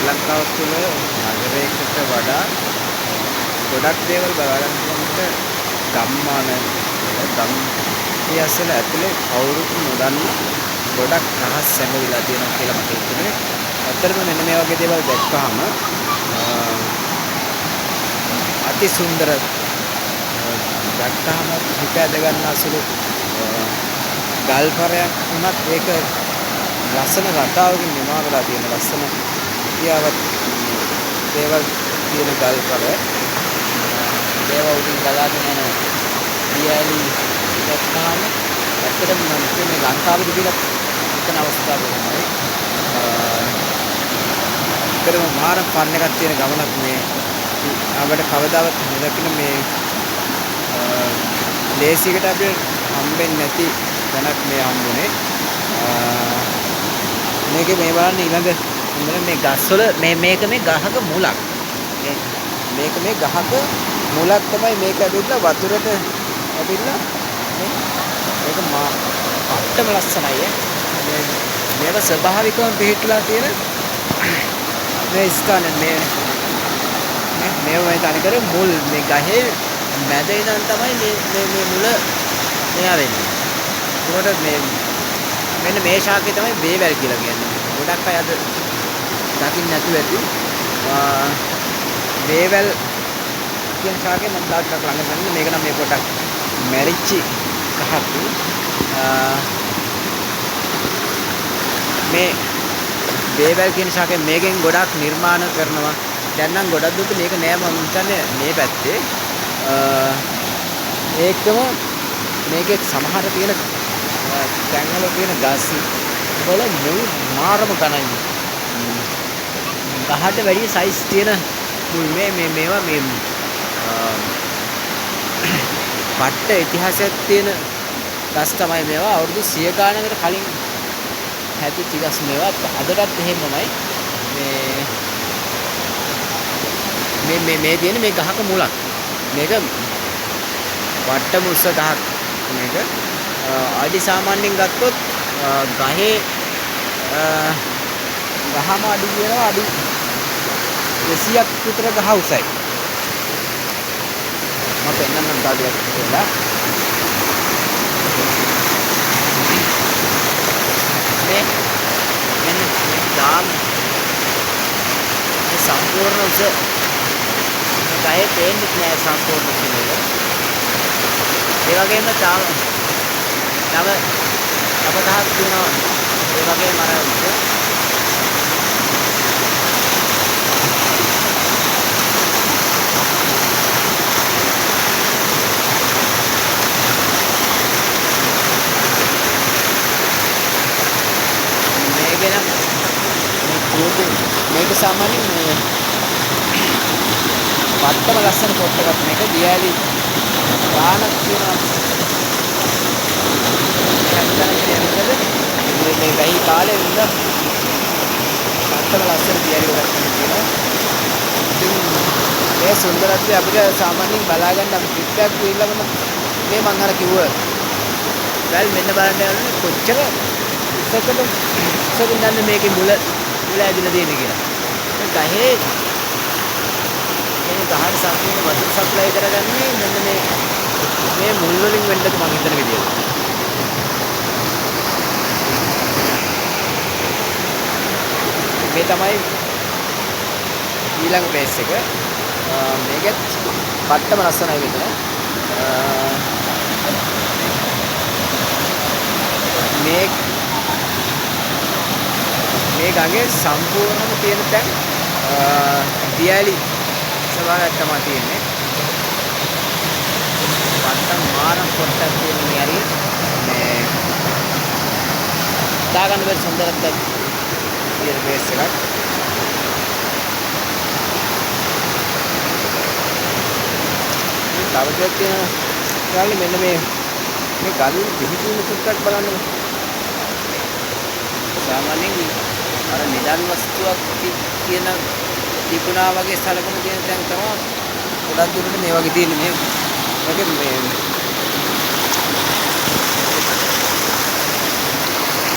ලංකාව තුළ නගරයකට වඩා ගොඩක් දේවල් බලා ගන්නකොට ගම්මාන ගම් පියසල ඇතුලේ කවුරුත් නොදන්න ගොඩක් රහස් සැඟවිලා තියෙනවා කියලා මට හිතුනේ. ඇත්තටම මෙන්න මේ වගේ දේවල් දැක්කහම අති සුන්දර දැක්කහම හිත ඇද ගන්න අසුළු ගල්පරයක් වුණත් ඒක ලස්සන රටාවකින් නිමා වෙලා තියෙන ලස්සන කියාවත් දේවල් තියෙන ගල්පරය. දේව උඩින් ගලාගෙන යන දියැලි දැක්කහම ඇත්තටම මම කියන්නේ ලංකාවේදී කියලා හිතන අවස්ථාවක් තමයි. ඒකම මාර ෆන් එකක් තියෙන ගමනක් මේ අපිට කවදාවත් නොදකින මේ ලේසියකට අපිට හම්බෙන්නේ නැති දැනක් මේ හම්බුනේ. මේකේ මේ බලන්න ඊළඟ ඉඳලා මේ ගස්වල මේක මේ ගහක මුලක්. මේක මේ ගහක මුලක් තමයි මේක ඇවිල්ලා වතුරට ඇවිල්ලා මේක පට්ටම ලස්සනයි මේක ස්වභාවිකවම පිහිටලා තියෙන මේ ස්ථානේ මේ තනිකර මුල් මේ ගහේ මැද ඉඳන් තමයි මේ මුල මෙයා වෙන්නේ. ඒකට මෙන්න මේ ශාකේ තමයි වේවැල් කියලා කියන්නේ. ගොඩක් අය අද දකින්න නැතුව ඇති. වේවැල් කියන ශාකේ මම තාත්තට ළඟ ගන්නේ මේක නම් මේ පොඩක් මැරිච්චි ගහක්. මේ වේවැල් කියන ශාකේ මේකෙන් ගොඩක් නිර්මාණ කරනවා. දැන් නම් ගොඩක් දුරට මේක නෑ මම හිතන්නේ මේ පැත්තේ. ඒකම මේකේ සමහර තියෙන තැන්වල තියෙන ගස් වල මුල් මාරම ගණන්. ගහට වැඩි සයිස් තියෙන මුල් මේවා මේ පට්ට ඉතිහාසයක් තියෙන ගස් තමයි මේවා. අවුරුදු 100 ගානකට කලින් හැදිච්ච ගස් මේවා. අදටත් එහෙමමයි. මේ තියෙන මේ ගහක මුලක්. මේක වට්ටම උස්ස ගහක්. මේක අඩි සාමාන්‍යයෙන් ගත්තොත් ගහේ ගහම අඩි කියනවා අඩි 200ක් විතර ගහ උසයි. මම පෙන්නන්නම් තාඩියක් කියලා. මෙන්න දාම් මේ සම්පූර්ණ උස ගහේ පේන්නේ නැහැ සම්පූර්ණ කෙනෙක්. ඒ වගේම තව ගහක් තියෙනවා. ඒ වගේ මර උස මේක සාමාන්‍යයෙන් වත්තම ලස්සන පොට් එකක්. මේක දියැලි ගානක් තියෙනවා. මේ ගහේ කාලේ ඉඳලා වත්තම ලස්සන දියැලි ගොඩක් තියෙනවා. ඉතින් මේ සුන්දරත්වය අපිට සාමාන්‍යයෙන් බලා ගන්න අපි ට්‍රිප් එකක් ගිහිල්ලාම මේ මං අර කිව්වා වැල් මෙන්න බලන්න යන්නේ කොච්චර ඉස්සකට ඉඳන් මේකේ මුල ඇදිලා තියෙන කියලා. ගහේ මේ ගහට සම්පූර්ණ වතුර සප්ලයි කරගන්නේ මෙන්න මේ මුල් වලින් වෙන්නද මම හිතන විදියට. මේ තමයි ඊළඟ බේස් එක. මේකත් පට්ටම ලස්සනයි මෙතන. මේ ගඟේ සම්පූර්ණම තියෙන තැන් දියැලි ස්වභාවයක් තමයි තියෙන්නේ. වත්තම් මාරම් පොට්ටක් තියෙන මේ හරිය මේ දාගන්න බැරි සුන්දරත්වයක් තියෙන බේස් එකක්. තව දෙයක් තියෙනවා. මෙන්න මේ ගල් පිහිටුන සුට්ටක් බලන්න. සාමාන්‍යයෙන් අර නිදන් වස්තුවක් තියෙන තිබුණා වගේ සලකන තියෙන තැන් තමයි ගොඩක් දුරට මේ වගේ තියෙන්නේ. මේක